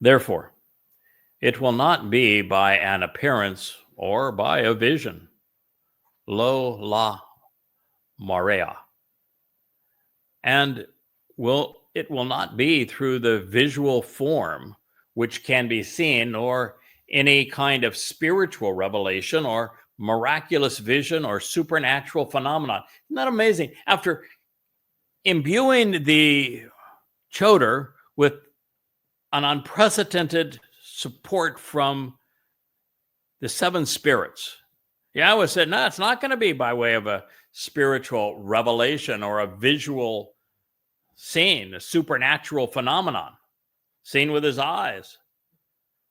Therefore, it will not be by an appearance or by a vision. Lo la Mareah. And it will not be through the visual form which can be seen, or any kind of spiritual revelation or miraculous vision or supernatural phenomenon. Isn't that amazing? After imbuing the Choter with an unprecedented support from the seven spirits, Yahweh said, no, it's not going to be by way of a spiritual revelation or a visual scene, a supernatural phenomenon seen with his eyes,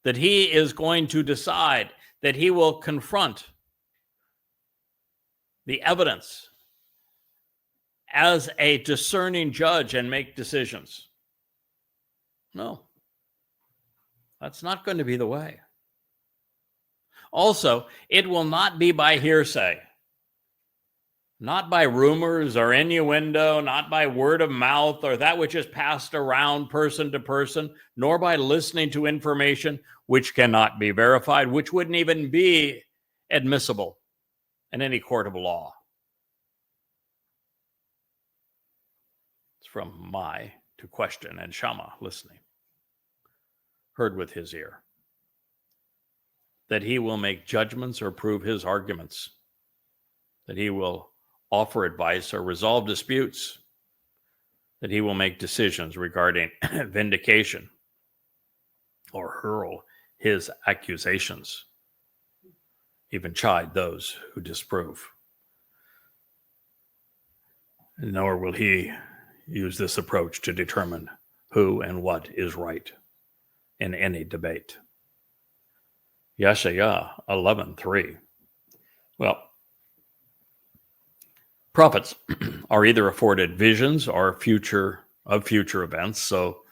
that he is going to decide, that he will confront the evidence as a discerning judge and make decisions. No, that's not going to be the way. Also, it will not be by hearsay, not by rumors or innuendo, not by word of mouth or that which is passed around person to person, nor by listening to information which cannot be verified, which wouldn't even be admissible in any court of law. It's from my to question and Shama listening, heard with his ear, that he will make judgments or prove his arguments, that he will offer advice or resolve disputes, that he will make decisions regarding vindication or hurl his accusations, even chide those who disprove. Nor will he use this approach to determine who and what is right in any debate. Yeshayah 11:3. Well, prophets are either afforded visions or future events, so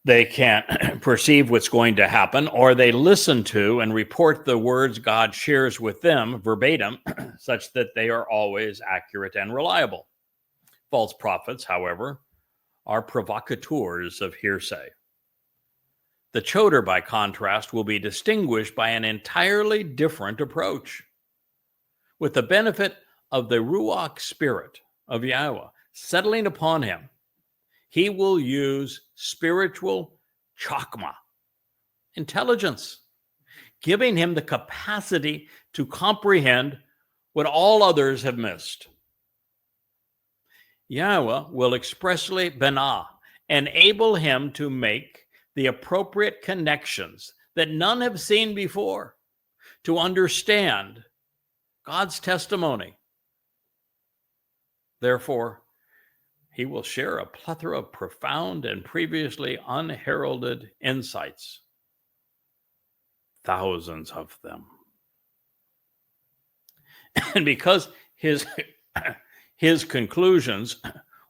they can't perceive what's going to happen, or they listen to and report the words God shares with them verbatim, such that they are always accurate and reliable. False prophets, however, are provocateurs of hearsay. The Choter, by contrast, will be distinguished by an entirely different approach. With the benefit of the Ruach spirit of Yahweh settling upon him, he will use spiritual chokmah, intelligence, giving him the capacity to comprehend what all others have missed. Yahweh will expressly enable him to make the appropriate connections that none have seen before, to understand God's testimony. Therefore, he will share a plethora of profound and previously unheralded insights, thousands of them. And because his conclusions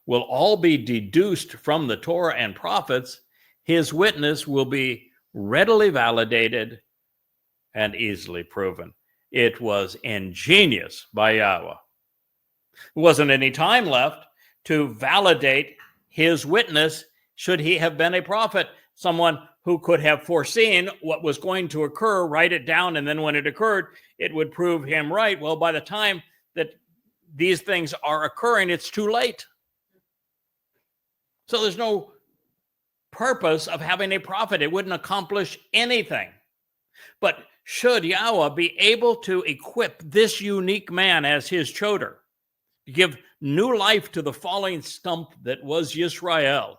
will all be deduced from the Torah and prophets, his witness will be readily validated and easily proven. It was ingenious by Yahweh. There wasn't any time left to validate his witness should he have been a prophet, someone who could have foreseen what was going to occur, write it down, and then when it occurred, it would prove him right. Well, by the time that these things are occurring, it's too late. So there's no purpose of having a prophet. It wouldn't accomplish anything. But should Yahweh be able to equip this unique man as his Choter, give new life to the falling stump that was Yisrael,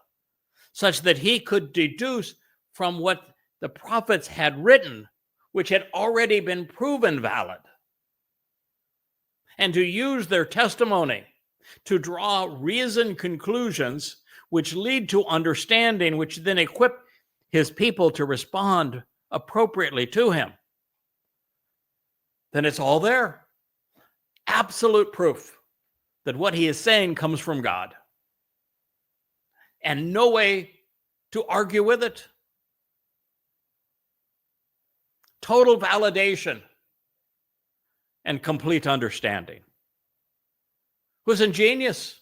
such that he could deduce from what the prophets had written, which had already been proven valid, and to use their testimony to draw reasoned conclusions which lead to understanding, which then equip his people to respond appropriately to him, then it's all there. Absolute proof that what he is saying comes from God, and no way to argue with it. Total validation and complete understanding. It was ingenious.